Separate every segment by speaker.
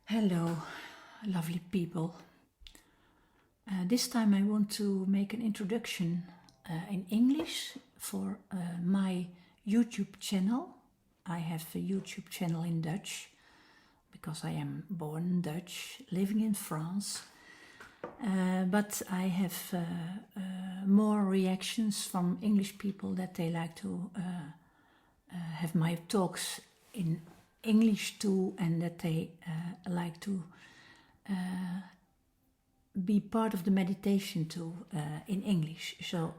Speaker 1: Hello, lovely people. This time I want to make an introduction in English for my YouTube channel. I have a YouTube channel in Dutch because I am born Dutch, living in France. But I have more reactions from English people that they like to have my talks in English too, and that they like to be part of the meditation too in English. So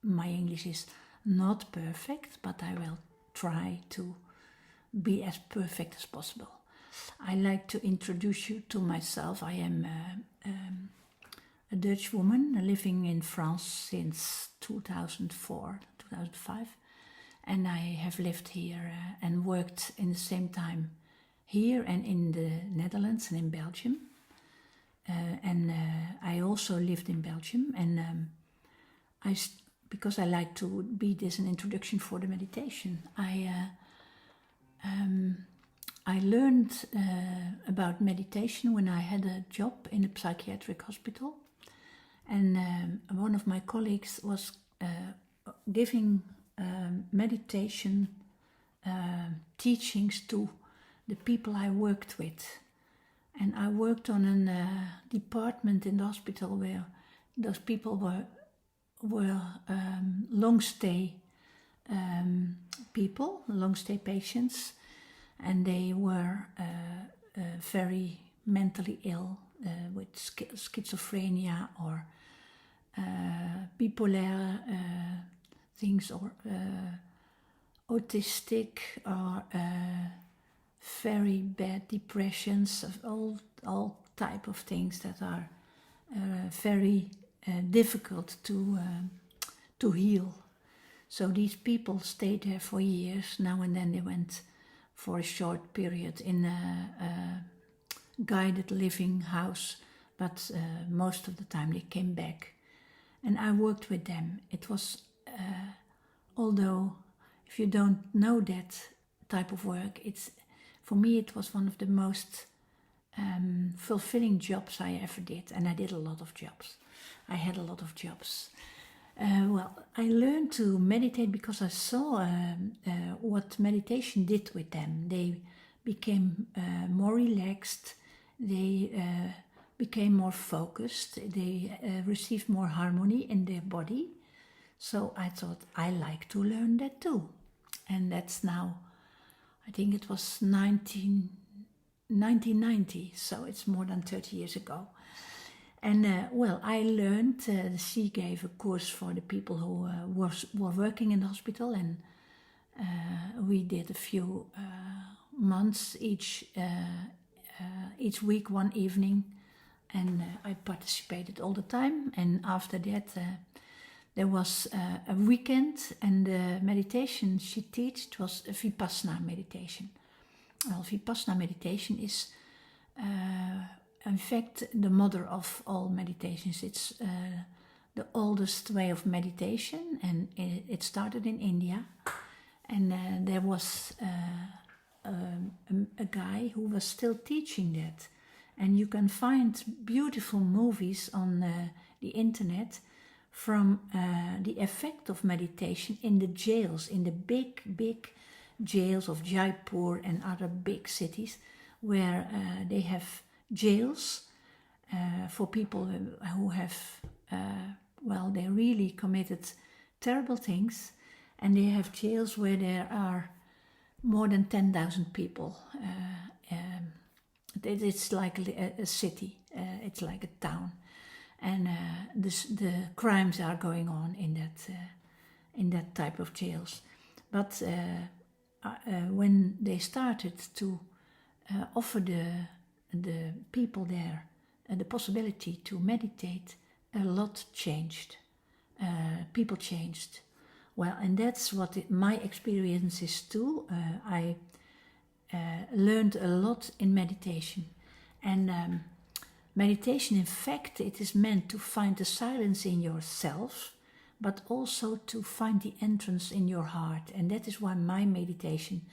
Speaker 1: my English is not perfect, but I will try to be as perfect as possible. I like to introduce you to myself. I am a Dutch woman living in France since 2004, 2005. And I have lived here and worked in the same time here and in the Netherlands and in Belgium. I also lived in Belgium, and because I like to be this an introduction for the meditation, I learned about meditation when I had a job in a psychiatric hospital, and one of my colleagues was giving meditation teachings to the people I worked with. And I worked on a department in the hospital where those people were long stay people, long stay patients, and they were very mentally ill with schizophrenia or bipolar things, or autistic, or very bad depressions, of all type of things that are very difficult to heal. So these people stayed there for years. Now and then they went for a short period in a guided living house, but most of the time they came back. And I worked with them. It was, although if you don't know that type of work, for me it was one of the most fulfilling jobs I ever did, and I did a lot of jobs. I had a lot of jobs. Well, I learned to meditate because I saw what meditation did with them. They became more relaxed, they became more focused, they received more harmony in their body. So I thought, I like to learn that too. And that's now, I think it was 1990, so it's more than 30 years ago. And well, I learned, she gave a course for the people who were working in the hospital, and we did a few months each week, one evening, and I participated all the time. And after that, there was a weekend, and the meditation she taught was a Vipassana meditation. Well, Vipassana meditation is in fact the mother of all meditations. It's the oldest way of meditation, and it started in India. And there was a guy who was still teaching that. And you can find beautiful movies on the internet from the effect of meditation in the jails, in the big jails of Jaipur and other big cities, where they have jails for people who have, well, they really committed terrible things, and they have jails where there are more than 10,000 people. It's like a city, it's like a town. And the crimes are going on in that type of jails. But when they started to offer the people there the possibility to meditate, a lot changed. People changed. Well, and that's what my experience is too. I learned a lot in meditation, and meditation, in fact, it is meant to find the silence in yourself, but also to find the entrance in your heart. And that is why my meditation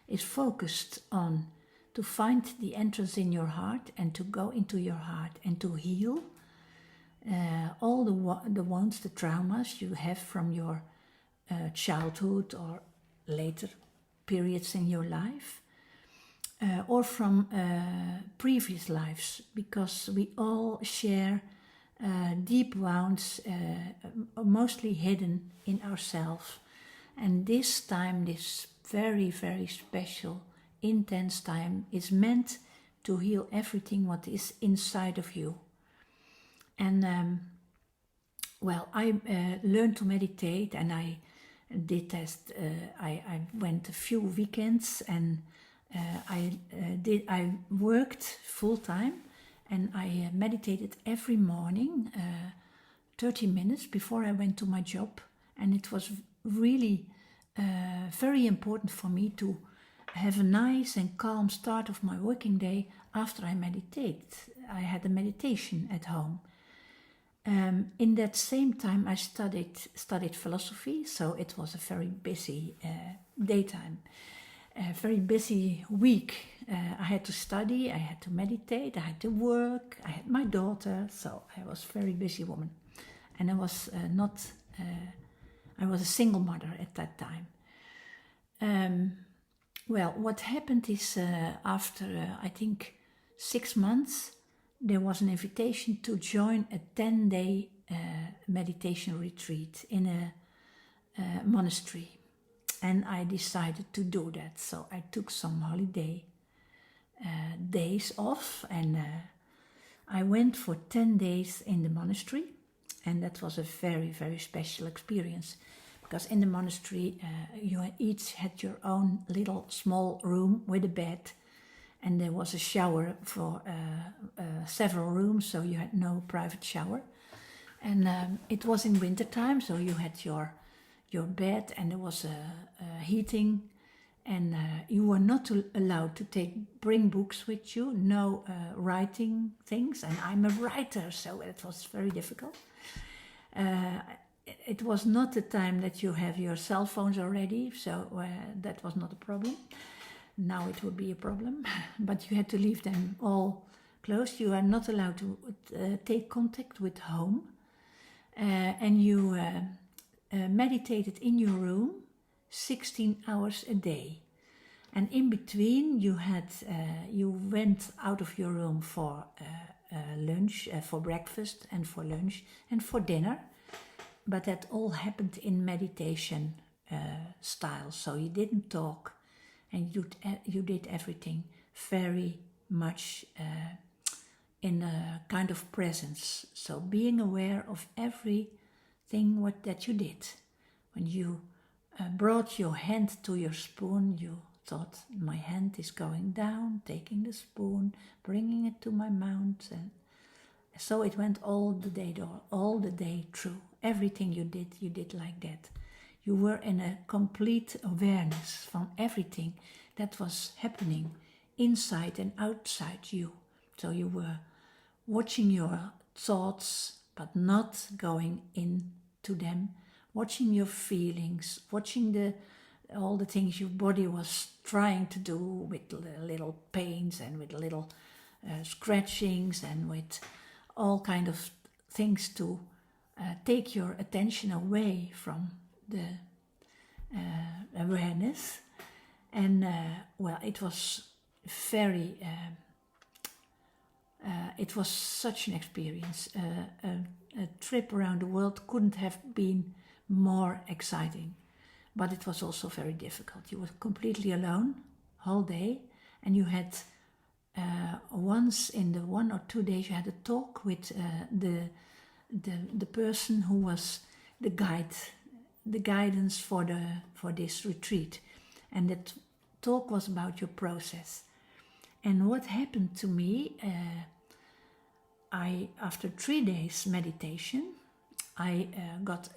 Speaker 1: is focused on to find the entrance in your heart and to go into your heart and to heal all the wounds, the traumas you have from your childhood or later periods in your life, or from previous lives, because we all share deep wounds, mostly hidden in ourselves. And this time, this very, very special, intense time, is meant to heal everything what is inside of you. And well, I learned to meditate, and I did test. I went a few weekends, and I worked full time, and I meditated every morning, 30 minutes before I went to my job, and it was really very important for me to have a nice and calm start of my working day after I meditate. I had a meditation at home. In that same time, I studied philosophy, so it was a very busy daytime, a very busy week. I had to study, I had to meditate, I had to work, I had my daughter, so I was a very busy woman. And I was I was a single mother at that time. Well, what happened is after, I think, 6 months, there was an invitation to join a 10-day meditation retreat in a monastery. And I decided to do that. So I took some holiday days off, and I went for 10 days in the monastery. And that was a very, very special experience. Because in the monastery, you each had your own little small room with a bed. And there was a shower for several rooms, so you had no private shower. And it was in wintertime, so you had your bed, and there was a heating, and you were not allowed to bring books with you, no writing things. And I'm a writer, so it was very difficult. It was not the time that you have your cell phones already, so that was not a problem. Now it would be a problem, but you had to leave them all closed. You are not allowed to take contact with home, and you meditated in your room 16 hours a day. And in between, you went out of your room for lunch, for breakfast, and for lunch, and for dinner. But that all happened in meditation style, so you didn't talk. And you did everything very much in a kind of presence. So being aware of everything that you did. When you brought your hand to your spoon, you thought, my hand is going down, taking the spoon, bringing it to my mouth. And so it went all the day through. Everything you did like that. You were in a complete awareness from everything that was happening inside and outside you. So you were watching your thoughts, but not going into them, watching your feelings, watching all the things your body was trying to do with little pains and with little scratchings and with all kind of things to take your attention away from the awareness. And well, it was very it was such an experience. A trip around the world couldn't have been more exciting, but it was also very difficult. You were completely alone whole day, and you had once in the 1 or 2 days you had a talk with the person who was the guidance for this retreat, and that talk was about your process. And what happened to me, after 3 days meditation, I got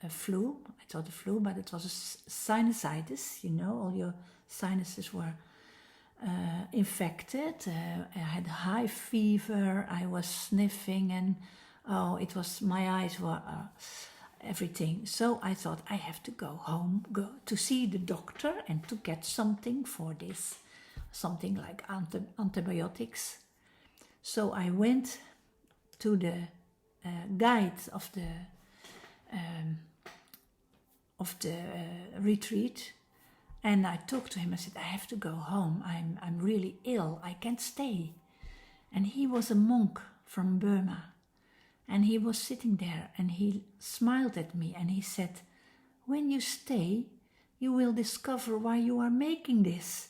Speaker 1: a flu. I thought a flu, but it was a sinusitis. All your sinuses were infected. I had high fever. I was sniffing, and my eyes were everything. So I thought, I have to go home, go to see the doctor and to get something for this something like antibiotics. So I went to the guide of the retreat, and I talked to him. I said, I have to go home. I'm really ill. I can't stay. And he was a monk from Burma. And he was sitting there and he smiled at me and he said, when you stay, you will discover why you are making this.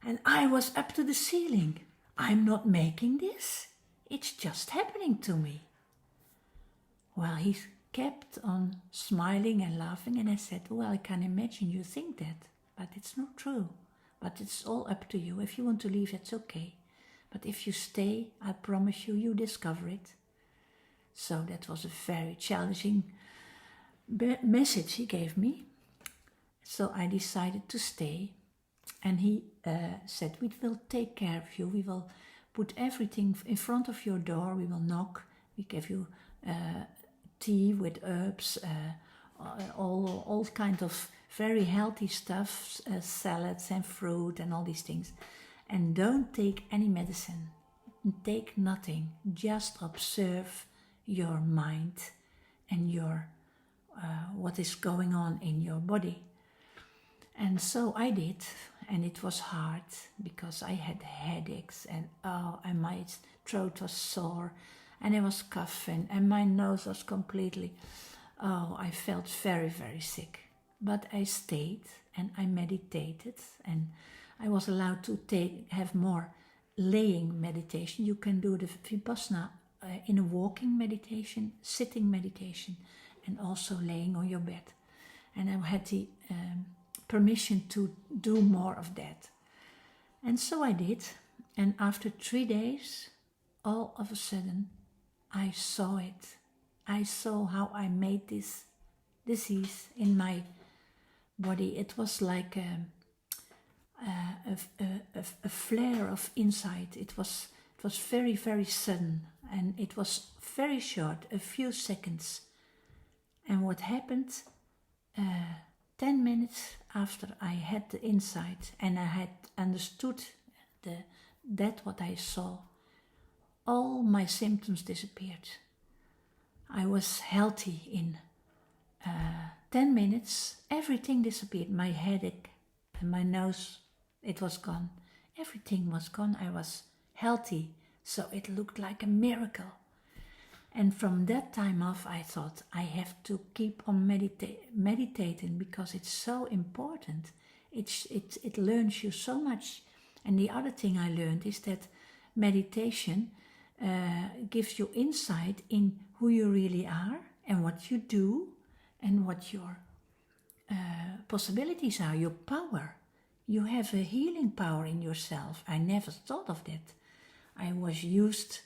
Speaker 1: And I was up to the ceiling. I'm not making this. It's just happening to me. Well, he kept on smiling and laughing, and I said, well, I can imagine you think that, but it's not true. But it's all up to you. If you want to leave, it's okay. But if you stay, I promise you, you discover it. So that was a very challenging message he gave me. So I decided to stay. And he said, we will take care of you. We will put everything in front of your door. We will knock. We give you tea with herbs, all kind of very healthy stuff, salads and fruit and all these things. And don't take any medicine. Take nothing. Just observe your mind and your what is going on in your body. And so I did, and it was hard because I had headaches and my throat was sore and I was coughing and my nose was completely, I felt very, very sick. But I stayed and I meditated, and I was allowed to have more laying meditation. You can do the Vipassana in a walking meditation, sitting meditation, and also laying on your bed. And I had the permission to do more of that. And so I did. And after 3 days, all of a sudden, I saw it. I saw how I made this disease in my body. It was like a flare of insight. It was very, very sudden, and it was very short, a few seconds. And what happened, 10 minutes after I had the insight and I had understood that what I saw, all my symptoms disappeared. I was healthy in 10 minutes. Everything disappeared. My headache and my nose, it was gone. Everything was gone. I was healthy. So it looked like a miracle. And from that time off, I thought I have to keep on meditating because it's so important. It learns you so much. And the other thing I learned is that meditation gives you insight in who you really are and what you do and what your possibilities are, your power. You have a healing power in yourself. I never thought of that. I was used,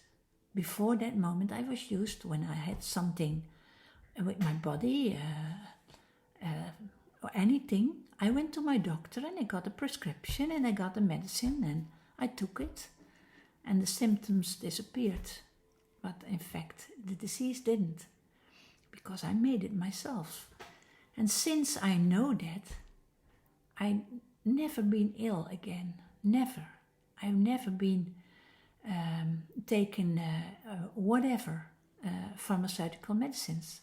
Speaker 1: before that moment, I was used when I had something with my body or anything. I went to my doctor and I got a prescription and I got the medicine and I took it and the symptoms disappeared. But in fact, the disease didn't, because I made it myself. And since I know that, I've never been ill again. Never. I've never been taken whatever pharmaceutical medicines.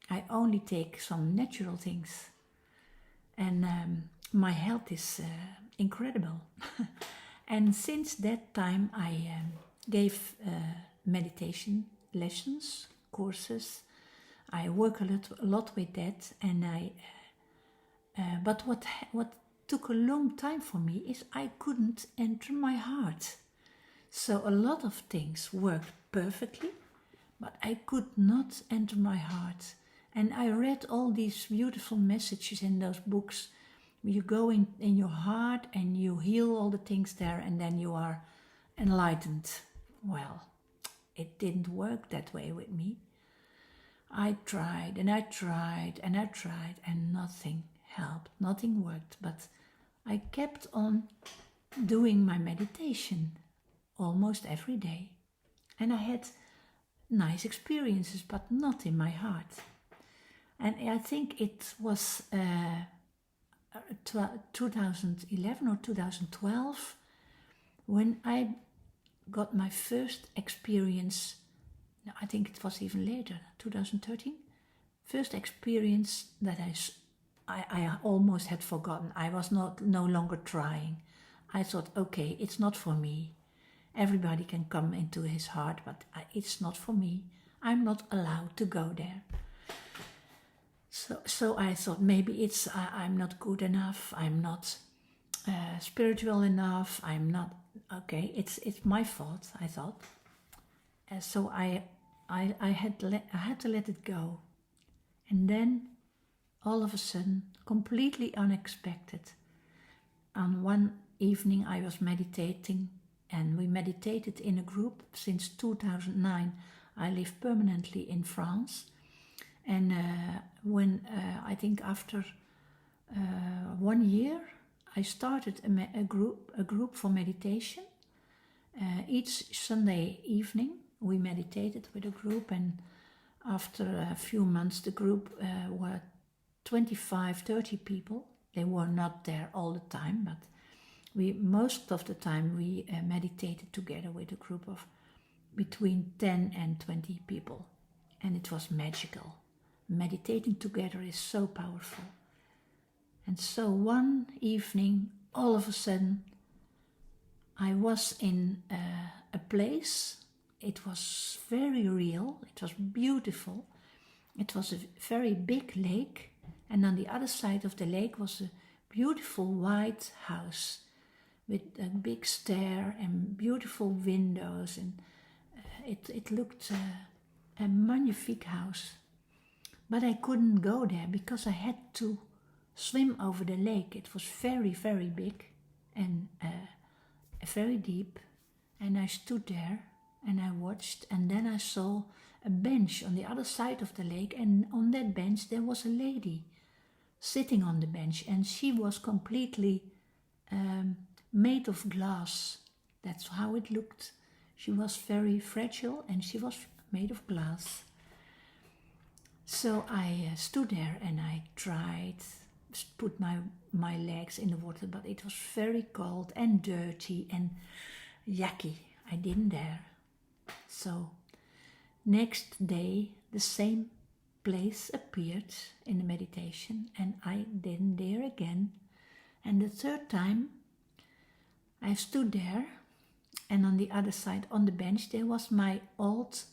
Speaker 1: I only take some natural things. And my health is incredible. And since that time I gave meditation lessons, courses. I work a lot with that, and but what took a long time for me is I couldn't enter my heart. So a lot of things worked perfectly, but I could not enter my heart. And I read all these beautiful messages in those books. You go in your heart and you heal all the things there, and then you are enlightened. Well, it didn't work that way with me. I tried and I tried and I tried, and nothing helped, nothing worked. But I kept on doing my meditation almost every day. And I had nice experiences, but not in my heart. And I think it was 2011 or 2012, when I got my first experience. No, I think it was even later, 2013. First experience that I almost had forgotten. I was no longer trying. I thought, okay, it's not for me. Everybody can come into his heart, but it's not for me. I'm not allowed to go there. So I thought maybe I'm not good enough. I'm not spiritual enough. I'm not okay. It's my fault, I thought. So I had to let it go. And then, all of a sudden, completely unexpected, on one evening I was meditating, and we meditated in a group. Since 2009 I live permanently in France, and when I think after 1 year I started a group for meditation. Each Sunday evening we meditated with a group, and after a few months the group were 25-30 people. They were not there all the time, but most of the time we meditated together with a group of between 10 and 20 people, and it was magical. Meditating together is so powerful. And so one evening, all of a sudden, I was in a place. It was very real, it was beautiful. It was a very big lake, and on the other side of the lake was a beautiful white house with a big stair and beautiful windows, and it looked a magnifique house. But I couldn't go there because I had to swim over the lake. It was very, very big and very deep, and I stood there and I watched, and then I saw a bench on the other side of the lake, and on that bench there was a lady sitting on the bench, and she was completely made of glass. That's how it looked. She was very fragile and she was made of glass. So I stood there and I tried to put my legs in the water, but it was very cold and dirty and yucky. I didn't dare. So next day the same place appeared in the meditation, and I didn't dare again. And the third time I stood there, and on the other side on the bench there was my old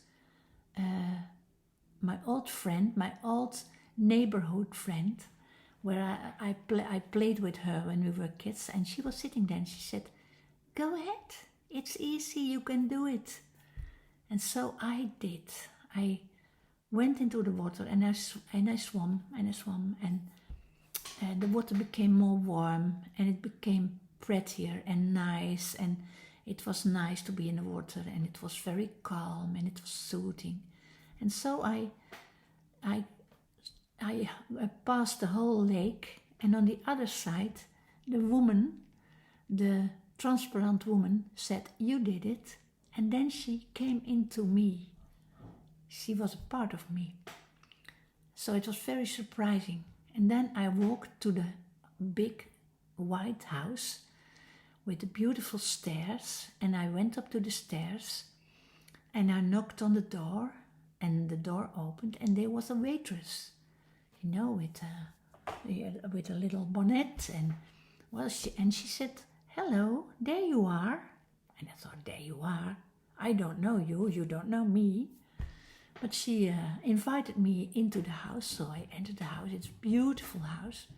Speaker 1: friend, my old neighborhood friend, where I played with her when we were kids, and she was sitting there and she said, "Go ahead, it's easy, you can do it." And so I did. I went into the water and I swam, and the water became more warm, and it became prettier and nice, and it was nice to be in the water, and it was very calm and it was soothing. And so I passed the whole lake, and on the other side the transparent woman said, "You did it." And then she came into me. She was a part of me. So it was very surprising. And then I walked to the big white house with the beautiful stairs, and I went up to the stairs and I knocked on the door, and the door opened, and there was a waitress, with a little bonnet, and she said, "Hello, there you are." And I thought, there you are. I don't know you, you don't know me. But she invited me into the house, so I entered the house. It's a beautiful house,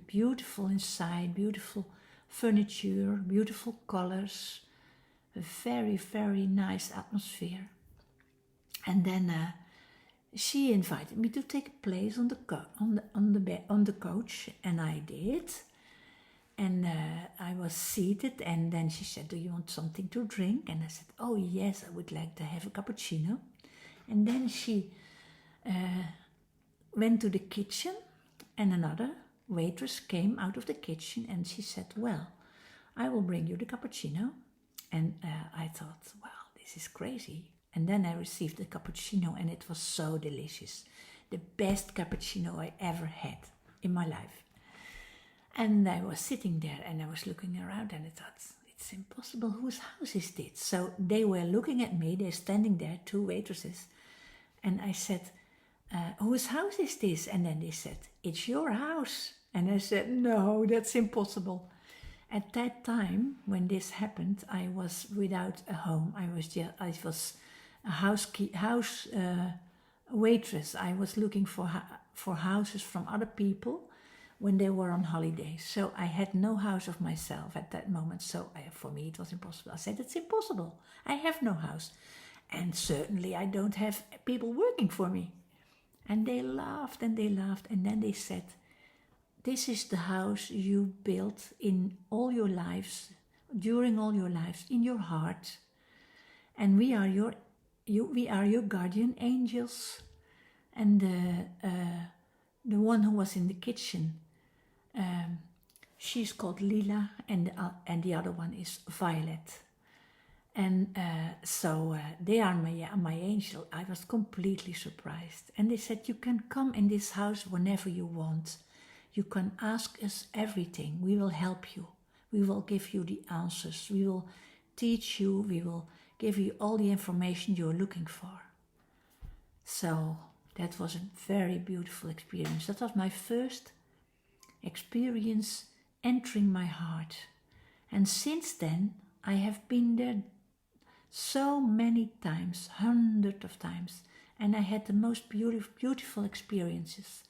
Speaker 1: beautiful inside, beautiful furniture, beautiful colors, a very, very nice atmosphere. And then she invited me to take a place on the couch, and I did. And I was seated, and then she said, "Do you want something to drink?" And I said, "Oh yes, I would like to have a cappuccino." And then she went to the kitchen, and another waitress came out of the kitchen, and she said, "Well, I will bring you the cappuccino." And I thought, wow, this is crazy. And then I received the cappuccino, and it was so delicious. The best cappuccino I ever had in my life. And I was sitting there and I was looking around and I thought, it's impossible, whose house is this? So they were looking at me, they're standing there, two waitresses. And I said, whose house is this? And then they said, it's your house. And I said, no, that's impossible. At that time, when this happened, I was without a home. I was a house waitress. I was looking for houses from other people when they were on holiday. So I had no house of myself at that moment. So for me, it was impossible. I said, it's impossible. I have no house. And certainly I don't have people working for me. And they laughed and they laughed. And then they said, this is the house you built in all your lives, during all your lives, in your heart. And we are your guardian angels. And the one who was in the kitchen, she's called Lila, and the other one is Violet. And so they are my angel. I was completely surprised. And they said, you can come in this house whenever you want. You can ask us everything. We will help you. We will give you the answers. We will teach you. We will give you all the information you're looking for. So that was a very beautiful experience. That was my first experience entering my heart. And since then, I have been there so many times, hundreds of times. And I had the most beautiful experiences.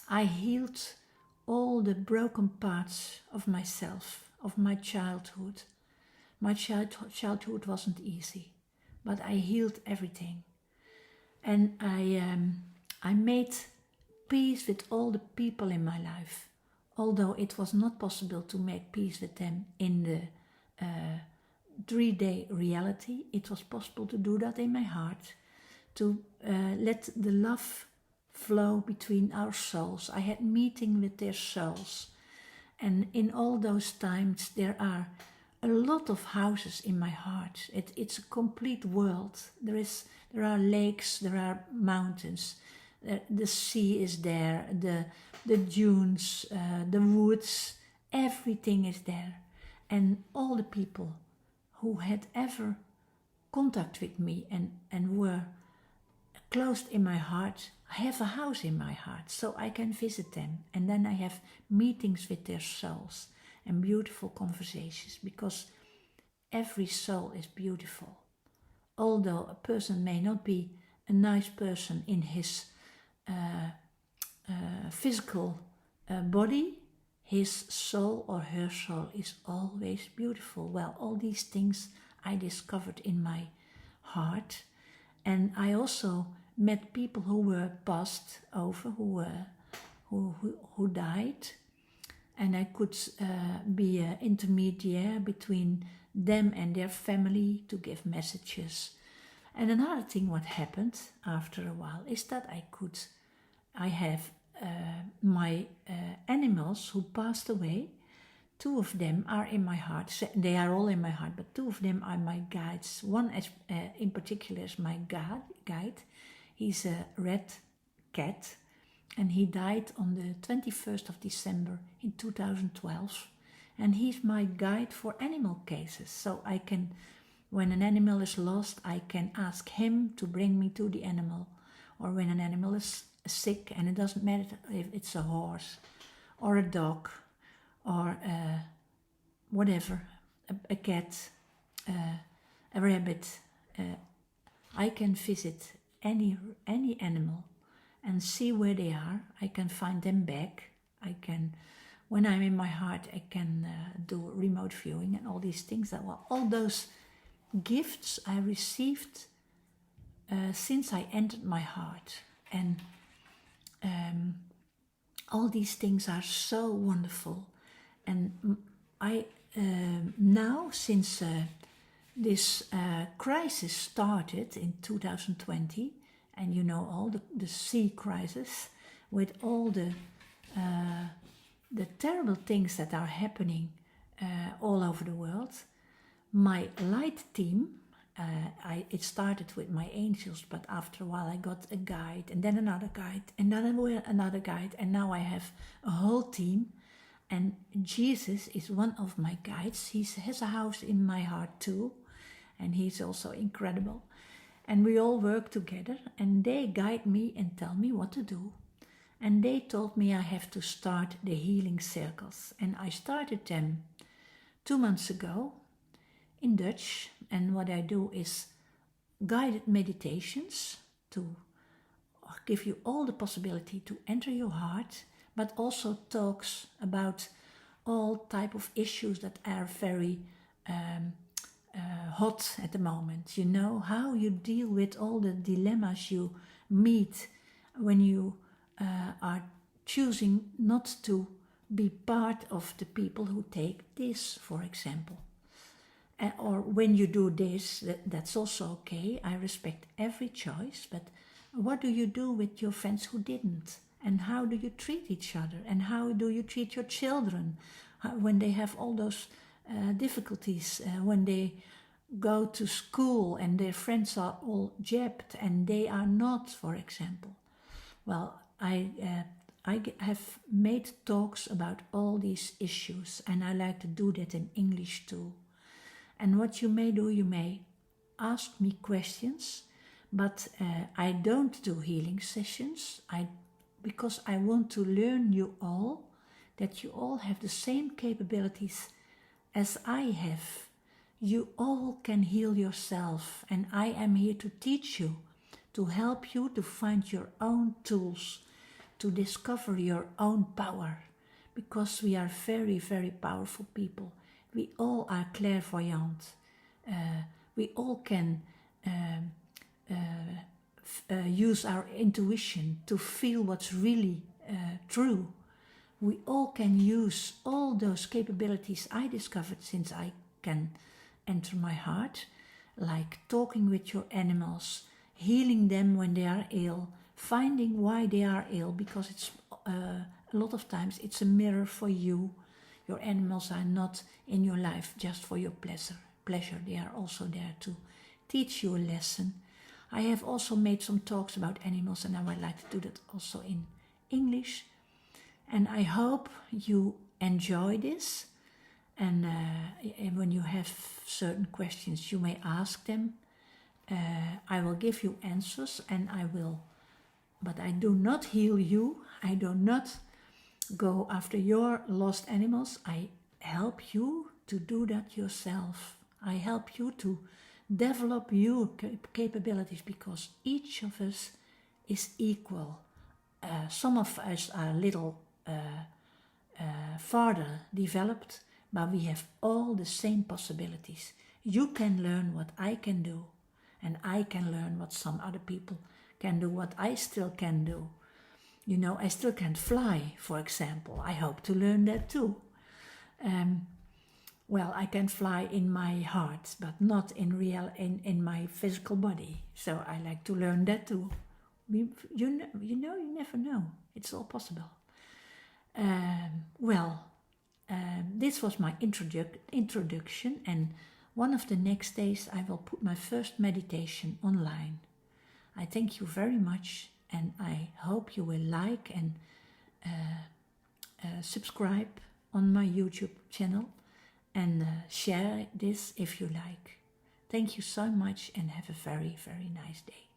Speaker 1: I healed all the broken parts of myself, of my childhood. My childhood wasn't easy, but I healed everything. And I made peace with all the people in my life, although it was not possible to make peace with them in the 3-day reality. It was possible to do that in my heart, to let the love flow between our souls. I had meeting with their souls, and in all those times there are a lot of houses in my heart. It's a complete world. There are lakes, there are mountains, the sea is there, the dunes, the woods, everything is there. And all the people who had ever contact with me and were closed in my heart, I have a house in my heart, so I can visit them. And then I have meetings with their souls and beautiful conversations, because every soul is beautiful. Although a person may not be a nice person in his physical body, his soul or her soul is always beautiful. Well, all these things I discovered in my heart. And I also met people who were passed over, who died. And I could be an intermediary between them and their family to give messages. And another thing what happened after a while is that I have my animals who passed away. 2 of them are in my heart. They are all in my heart, but 2 of them are my guides. One in particular is my guide. He's a red cat, and he died on the 21st of December in 2012. And he's my guide for animal cases. So I can, when an animal is lost, I can ask him to bring me to the animal. Or when an animal is sick, and it doesn't matter if it's a horse or a dog or whatever, a cat, a rabbit, I can visit any animal and see where they are. I can find them back. I can, when I'm in my heart, I can do remote viewing and all these things. All those gifts I received since I entered my heart. And all these things are so wonderful. And I now, since this crisis started in 2020, and you know all the sea crisis, with all the terrible things that are happening all over the world, my light team, it started with my angels, but after a while I got a guide, and then another guide, and then another guide, and now I have a whole team. And Jesus is one of my guides. He has a house in my heart too, and he's also incredible. And we all work together, and they guide me and tell me what to do. And they told me I have to start the healing circles. And I started them 2 months ago in Dutch. And what I do is guided meditations to give you all the possibility to enter your heart, but also talks about all type of issues that are very hot at the moment. You know, how you deal with all the dilemmas you meet when you are choosing not to be part of the people who take this, for example. Or when you do this, that's also okay. I respect every choice, but what do you do with your friends who didn't? And how do you treat each other? And how do you treat your children when they have all those difficulties, when they go to school and their friends are all jabbed and they are not, for example? Well, I have made talks about all these issues, and I like to do that in English too. And what you may do, you may ask me questions, but I don't do healing sessions because I want to learn you all, that you all have the same capabilities as I have. You all can heal yourself, and I am here to teach you, to help you to find your own tools, to discover your own power, because we are very, very powerful people. We all are clairvoyant. We all can use our intuition to feel what's really true. We all can use all those capabilities I discovered since I can enter my heart, like talking with your animals, healing them when they are ill, finding why they are ill, because it's a lot of times it's a mirror for you. Your animals are not in your life just for your pleasure. They are also there to teach you a lesson. I have also made some talks about animals, and I would like to do that also in English. And I hope you enjoy this. And when you have certain questions, you may ask them. I will give you answers, and but I do not heal you. I do not go after your lost animals. I help you to do that yourself. I help you to develop your capabilities, because each of us is equal. Some of us are a little farther developed, but we have all the same possibilities. You can learn what I can do, and I can learn what some other people can do, what I still can do. You know, I still can't fly, for example. I hope to learn that too. Well, I can fly in my heart, but not in my physical body. So I like to learn that too. You never know. It's all possible. This was my introduction, and one of the next days I will put my first meditation online. I thank you very much, and I hope you will like and subscribe on my YouTube channel, and share this if you like. Thank you so much, and have a very, very nice day.